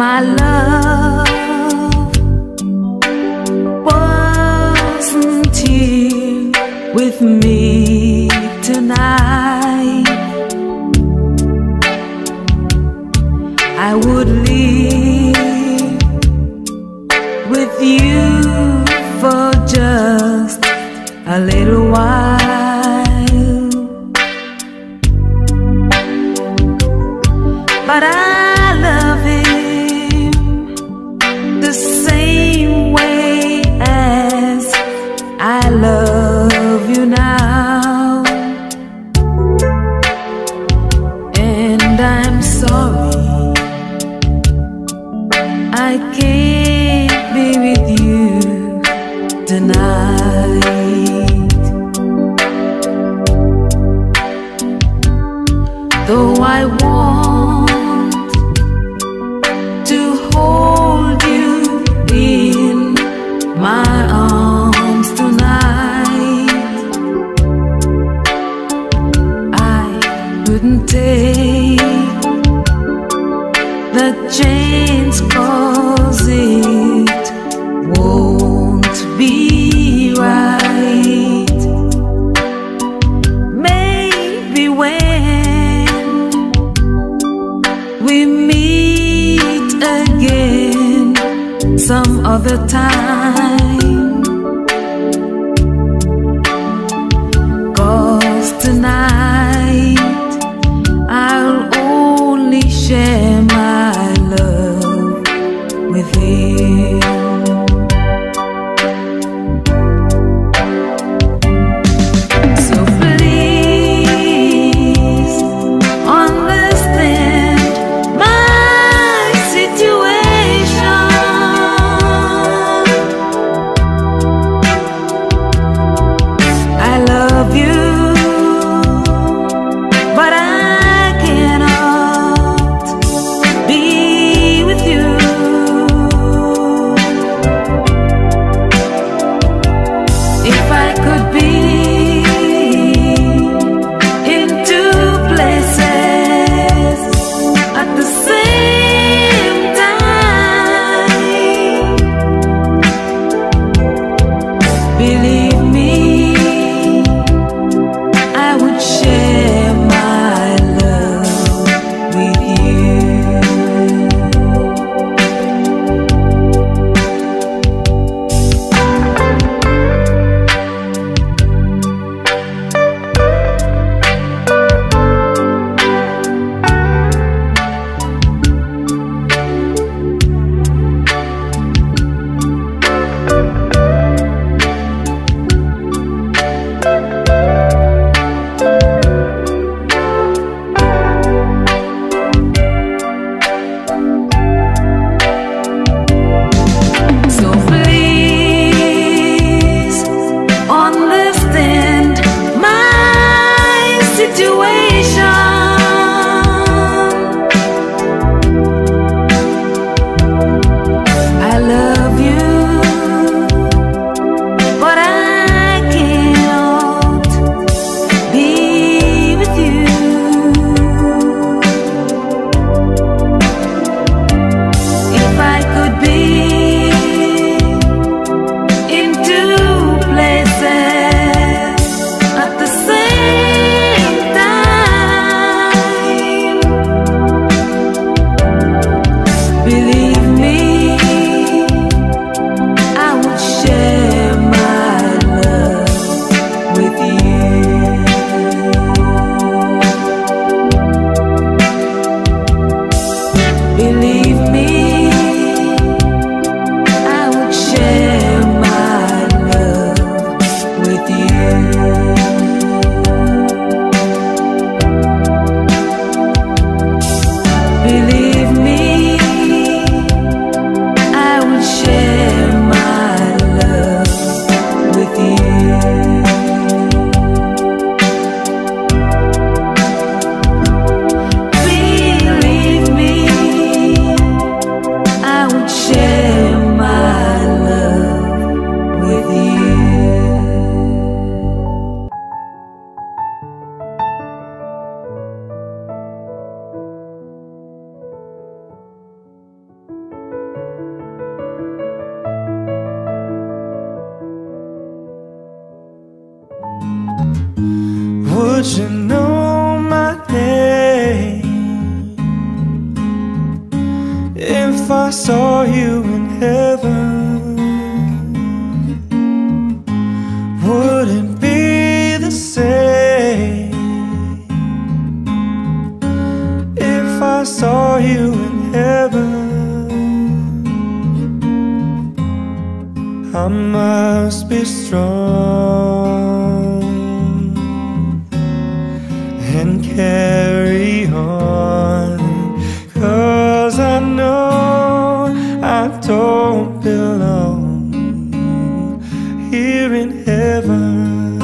my love wasn't here with me tonight, I would live with you for just a little while, but I love him the same way as I love you now, and I'm sorry I can't be with you tonight. Though I want to hold you in my arms tonight, I couldn't take the chance, 'cause it won't be right. Maybe when we meet again some other time, 'cause tonight I'll only share my love with him. So please understand my situation. Would you know my name if I saw you in heaven? Would it be the same if I saw you in heaven? I must be strong and carry on, 'cause I know I don't belong here in heaven.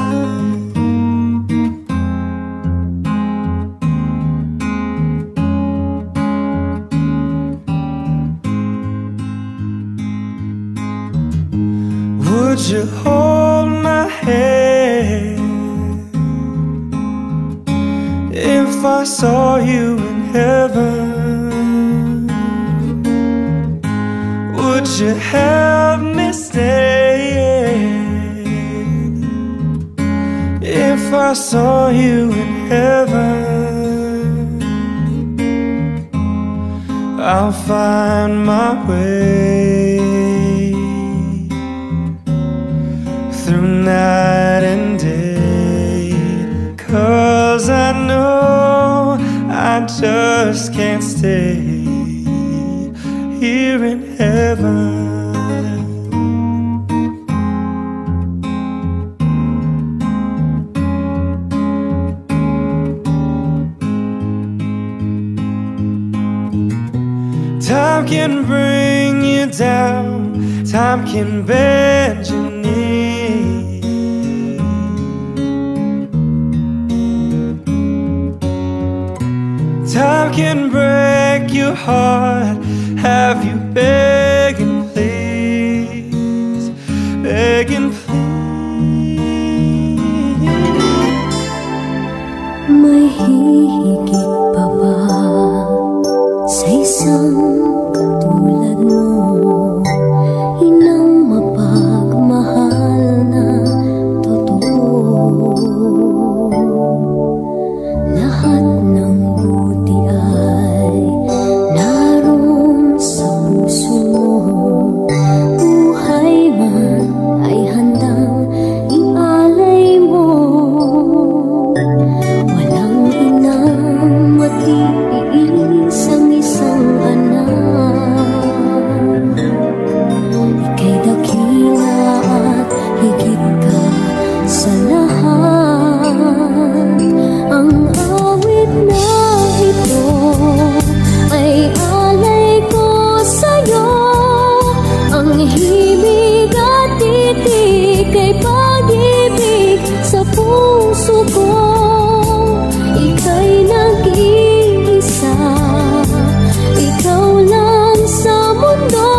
Would you hold my hand if I saw you in heaven? Would you help me stay if I saw you in heaven? I'll find my way through night and day, 'cause I know I just can't stay here in heaven. Time can bring you down, time can bend your knee. Time can break your heart, have you begging please, begging please. May hihigit pa ba sa isang katulad mo? Inang mapagmahal na totoo. Lahat ng buti ay naroon sa puso mo. Buhay man ay handang ialay mo. Walang inang matiis ang isang anak. Ika'y dakila at higit ka sa lahat. Ang awit na ito ay alay ko sa'yo. Ang himig at titik ay pag-ibig sa puso ko. Ika'y nag-iisa, ikaw lang sa mundo.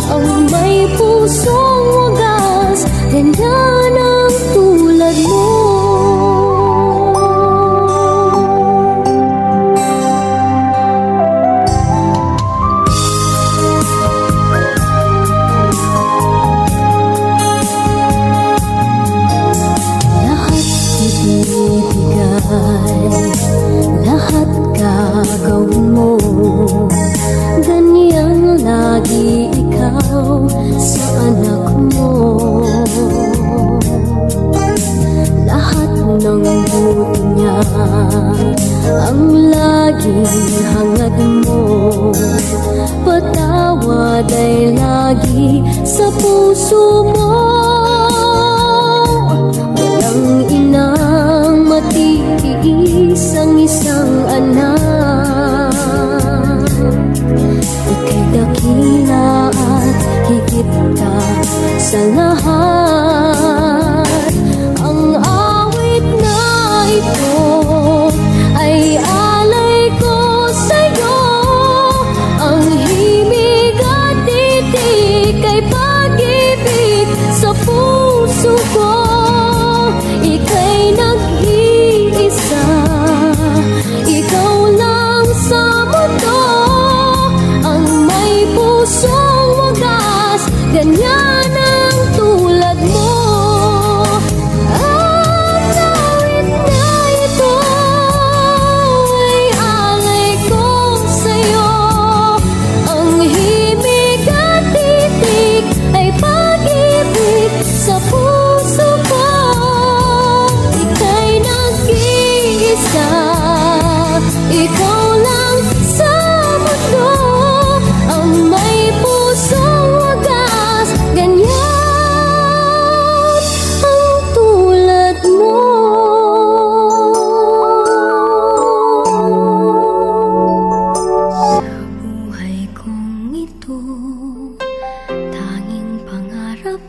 Ang may pusong wagas, ganda ng tulad mo. Lahat ibibigay, lahat gagawin mo. Ganyang lagi ikaw sa anak mo. Lahat ng buti niya ang laging hangad mo. Patawad ay lagi sa puso mo. Walang inang matiis ang isang anak. Ika'y dakila at higit ka sa lahat. Ang awit na ito ay alay ko sa'yo. Ang himig at titik ay pag-ibig sa puso ko. Ika'y nag-iisa, ikaw lang sa mundo. Ang may puso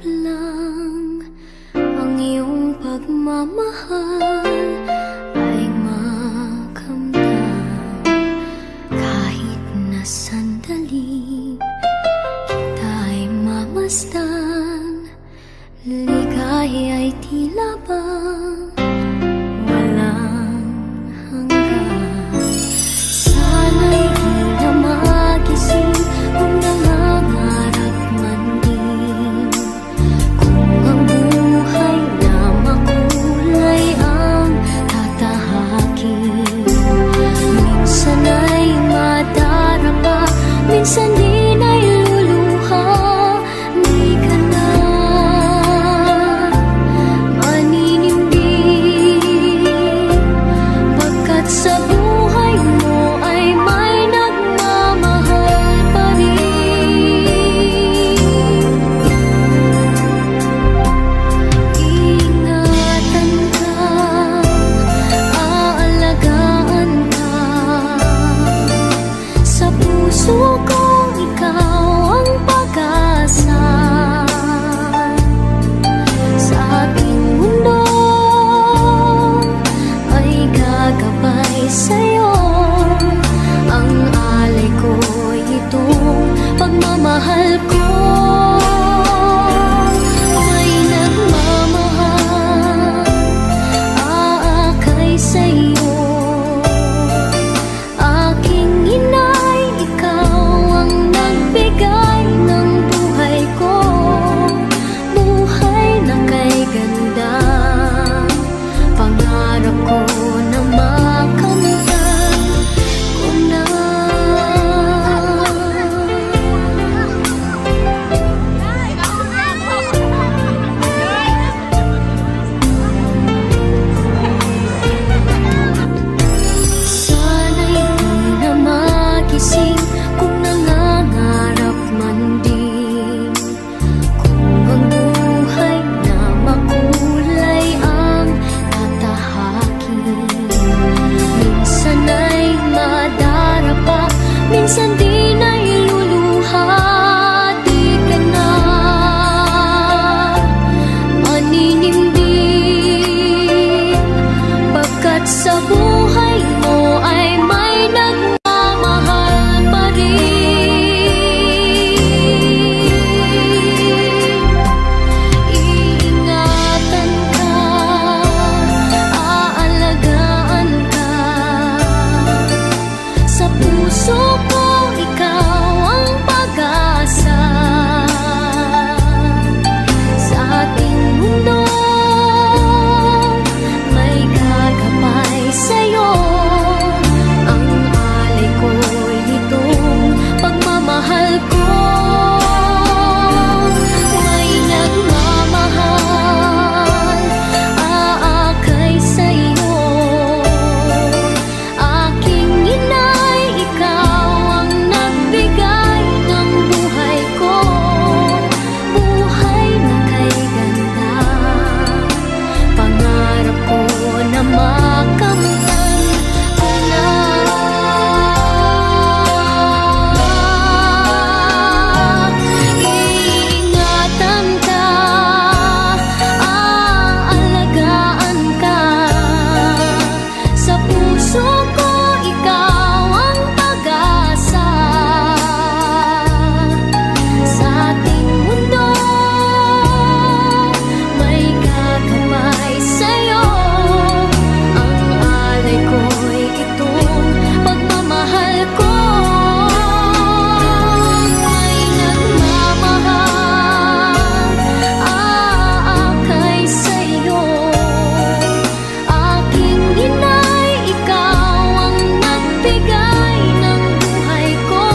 lang ang iyong pagmamahal ay makamdam. Kahit na sandali kita'y mamasdan, ligaya'y tila bang walang hanggan. Sana'y di na magising kung nangangarap man din, kung ang buhay na makulay ang tatahakin. Minsan ay madarapa, minsan din ay luluha. Di ka na maninindig, pagkat sa buhay mo ay may nagmamahal pa rin. Ingatan ka, aalagaan ka, sa puso ko ikaw ang pag-asa. Sa ating mundo ay gagabay sa'yo, ang alay ko'y itong pagmamahal ko. May nagmamahal, aakay sa'yo. Aking inay, ikaw ang nagbigay ng buhay ko, buhay na kay ganda. Pangarap ko na makamtan ko na. Sana'y di na magising kung nangangarap man din, kung ang buhay na makulay ang tatahakin. Minsan ay madarapa, minsan din ay luluha. Di ka na maninindig, pagkat sa buhay mo ay may nagmamahal pa rin. Iingatan ka, aalagaan ka, sa puso ko ikaw ang pag-asa. Sa ating mundo may gagabay sa'yo, ang alay ko'y itong pagmamahal ko. May nagmamahal, aakay sa'yo. Aking inay, ikaw ang nagbigay ng buhay ko, buhay na kay ganda. Pangarap ko na makamtan ko na. Iingatan ka, aalagaan ka, sa puso ko ikaw ang pag-asa. Sa ating mundo may gagabay sa'yo, ang alay ko'y itong pagmamahal ko. May nagmamahal, aakay sa'yo. Aking inay, ikaw ang nagbigay ng buhay ko,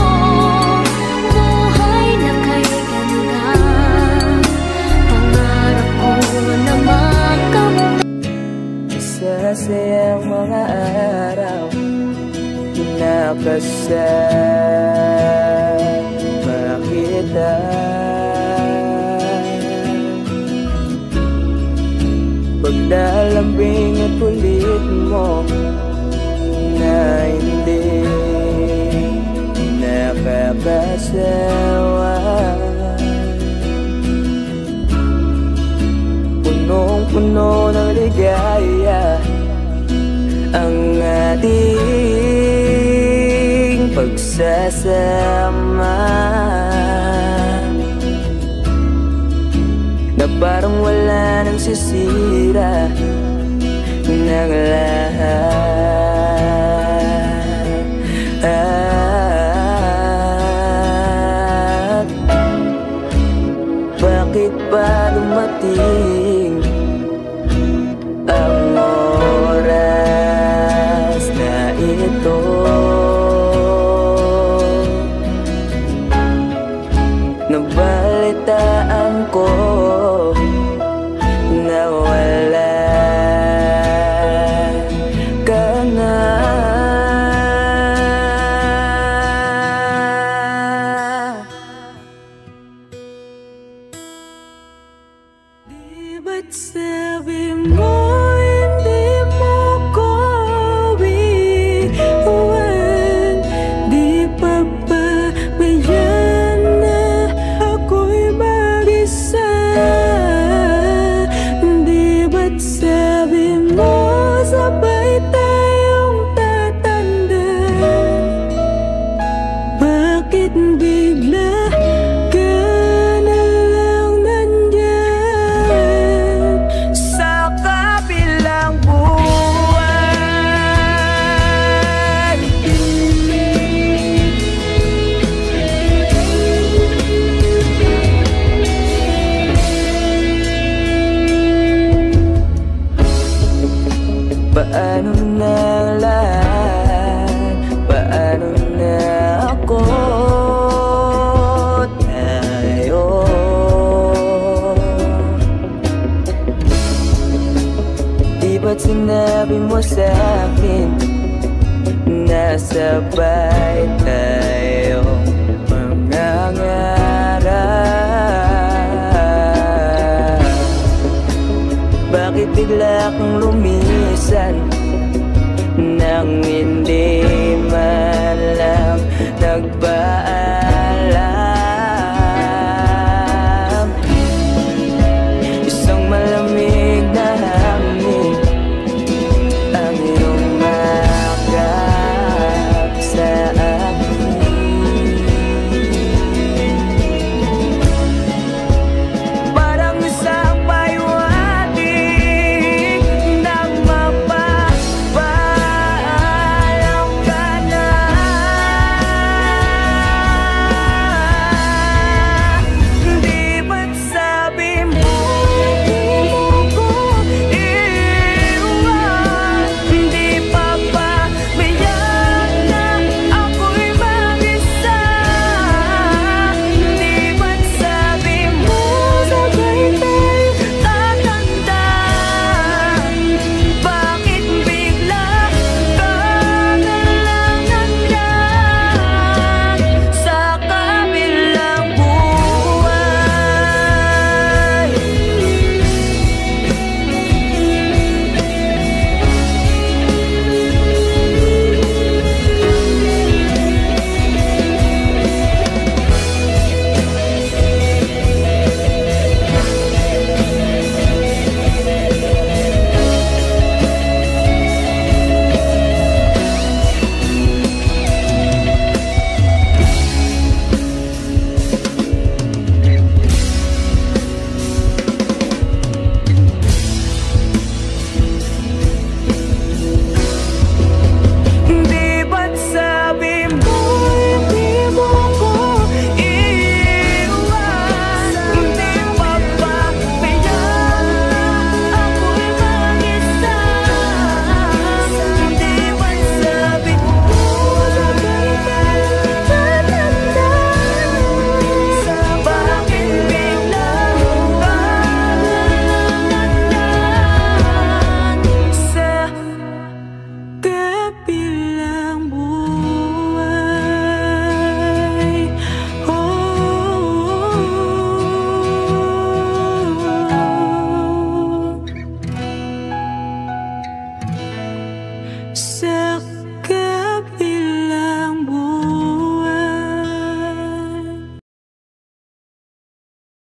buhay na kay ganda. Pangarap ko na makamtan. Masasayang mga araw nakasama kita. Paglalambing at kulit mo na hindi nakakasawa. puno ng ligaya ang ating pagsasama, na parang wala nang sisira ng lahat. Bakit ba dumating ang oras na ito? Nabalitaan ko na wala ka na. Di ba't sabi mo hindi mo ko iiwan? Di pa ba mayan na ako'y mag-isa? Di ba't sabi mo sabay tayong tatanda? Bakit bigla ka na lang nandyan Sa kabilang buwan, paano na lahat? Paano na ako? Tayo di ba't sinabi mo sa'kin na sabay tayong mangangarap? Bakit bigla kang lumisan nang hindi man lang nagbago?